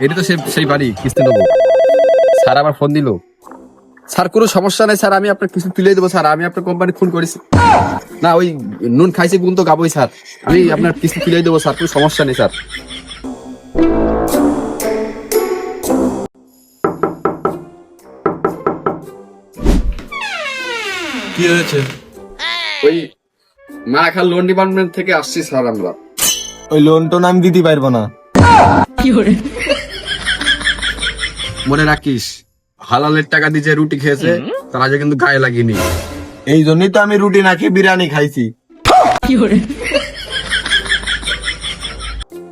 এটা তো সেই বাড়ি, কিস্তি দেবো। স্যার আবার ফোন দিল। স্যার কোনো সমস্যা নেই স্যার, আমি আপনার কিস্তি তুলে দেবো স্যার, আমি আপনার কোম্পানি ফোন করেছি। না ওই নুন খাইছে গুণ তো গাবোই স্যার, আমি আপনার কিস্তি তুলে দেবো স্যার, কোনো সমস্যা নেই স্যার। কি হয়েছে? ওই মারাখাল লোন ডিপার্টমেন্ট থেকে আসছি স্যার আমরা। ওই লোন টোন আমি দিতে পারবো না। মনে রাখিস, হালালের টাকা দিয়ে যে রুটি খেয়েছে তার আগে কিন্তু গায়ে লাগিনি। এই জন্যই তো আমি রুটি না খেয়ে বিরিয়ানি খাইছি।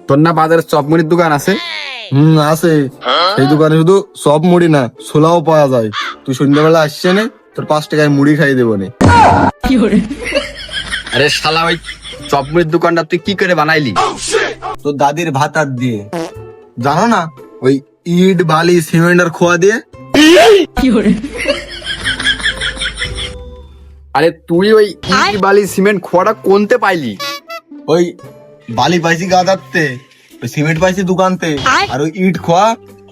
তোর না বাজারে চপ মুড়ির দোকান আছে? আছে। এই দোকানে শুধু সব মুড়ি না, ছোলাও পাওয়া যায়। তুই সন্ধ্যাবেলা আসছে না, তোর 5 টাকায় মুড়ি খাই দেবো নে। আরে শালা, ওই চপ মুড়ির দোকানটা তুই কি করে বানাইলি? তোর দাদির ভাত আর দিয়ে, জানো না, ওই ইট বালি সিমেন্ট আর খোয়া দিয়ে। আরে তুই ওই ইট বালি সিমেন্ট খোয়াটা কোনতে পাইলি? ওই বালি পাইছি গাদারতে, ওই সিমেন্ট পাইছি দোকানতে, আর ওই ইট খোয়া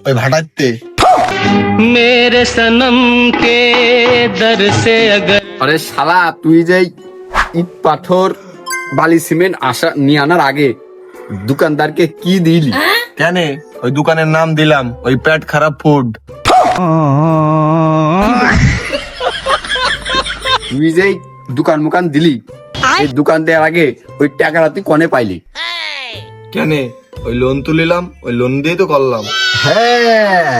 ওই ভাটাতে। मेरे सनम के दर से अगर আরে শালা, তুই যে ইট পাথর বালি সিমেন্ট নিয়ে আনার আগে দোকানদারকে কি দিলি? কেন? ওই দোকানের নাম দিলাম ওই পেট খারাপ ফুড। তুই যে দোকান মুকান দিলি, এই দোকান দেওয়ার আগে ওই টাকাটা তুই কনে পাইলি? কেন? ওই লোন তুলিলাম, ওই লোন দিয়ে তো করলাম। হ্যাঁ,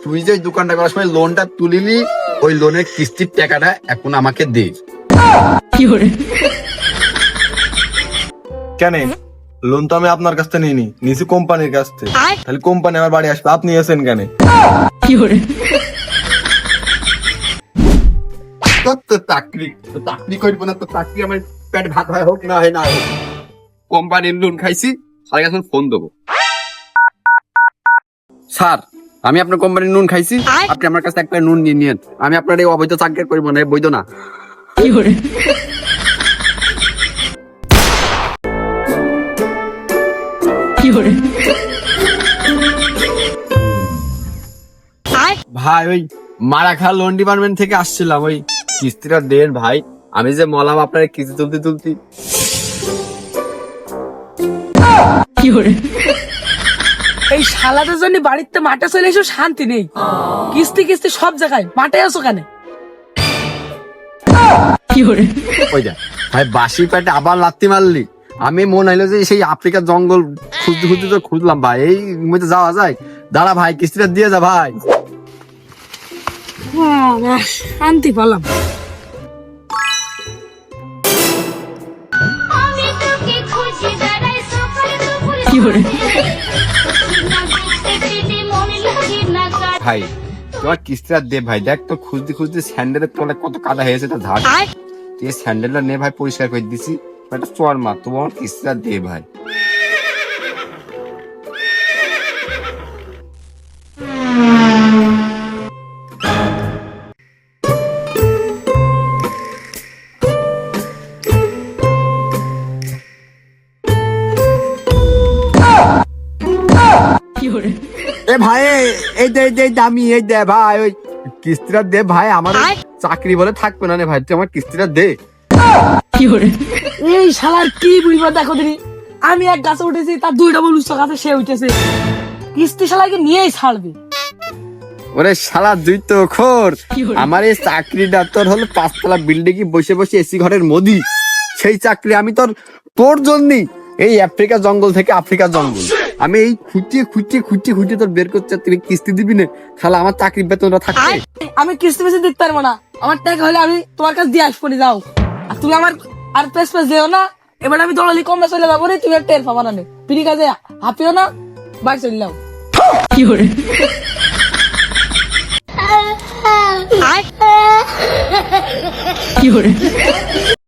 তুই যে দোকানটা করার সময় লোনটা তুলিলি, ওই লোনের কিস্তির টাকাটা এখন আমাকে দে। কেন? লোন তো আমি আপনার কাছ থেকে নিইনি, নিছি কোম্পানির কাছ থেকে। তাহলে কোম্পানি আমার বাড়ি আসবে, আপনি এসেন কেন? চাকরি করবো না তো, চাকরি আমার পেট ভাত হয় হোক না হয় না হোক, কোম্পানির লোন খাইছি, স্যার এখন ফোন দেবো। স্যার, আমি আপনার কোম্পানির নুন খাইছি, আপনি আমার কাছে একটা নুন নিয়ে নিন। আমি আপনার এই অবৈধ চাকরি করবো না, বৈধ না। ভাই, ওই মারাখা লোন ডিপার্টমেন্ট থেকে আসছিলাম, ওই কিস্তিটা দেন ভাই। আমি যে মলাম আপনার কিস্তি তুলতে। এই শালাদের জন্য বাড়িতে মাঠে চলে এসো, শান্তি নেই। কিস্তি কিস্তি সব জায়গায়, মাঠে আসো কেন? ওই যা ভাই, বাসি পেটে আবার লাত্তি মারলি। আমি মনে হইলো যে সেই আফ্রিকার জঙ্গল খুঁজতে তো খুঁজলাম ভাই, এই মধ্যে যাওয়া যায়? দাঁড়া ভাই, কিস্তিটা দিয়ে যা ভাই। শান্তি পেলাম। ভাই তোমার কিস্তিটা দে ভাই, দেখ তো খুঁজতে স্যান্ডেলের তলে কত কাদা হয়েছে, তা ধার এই স্যান্ডেলটা নে ভাই, পরিষ্কার করে দিছি। একটা চর মা, তোমার কিস্তিটা দে ভাই। এ ভাই, এই দে দামি, এই দে ভাই, ওই কিস্তিটা দে ভাই, আমার চাকরি বলে থাকবে না রে ভাই, তুই আমার কিস্তিটা দে। এই শালার কি বুঝবা, দেখো দিনি আমি এক গাছে উঠেছি, তার 2 ডবল উচ্চ গাছে সে উঠেছে। কিস্তি শালাকে নিয়েই ছাড়বে। ওরে শালা দুই তো খোর, আমার এই চাকরিটা তোর হলো 5 তলা বিল্ডিং এ বসে বসে এসি ঘরের মোদি। সেই চাকরি আমি তোর জন্যই এই আফ্রিকা জঙ্গল থেকে আফ্রিকা জঙ্গল আমি এই খুঁটিয়ে তোর বের করতে, তুই কিস্তি দিবি না? শালা আমার চাকরির বেতনটা থাকবে। আমি কিস্তি বেশি দিতে পারবো না, আমার টাকা হলে আমি তোমার কাছে দিয়ে আসবো, যাও। আর তুমি আমার আর পেস যেও না, এবার আমি দলালি কমে চলে যাবো রে, তুমি আর টের পাবা না। পিড়ি কাজে হাঁপিও না, বাড়ি চলে যাও।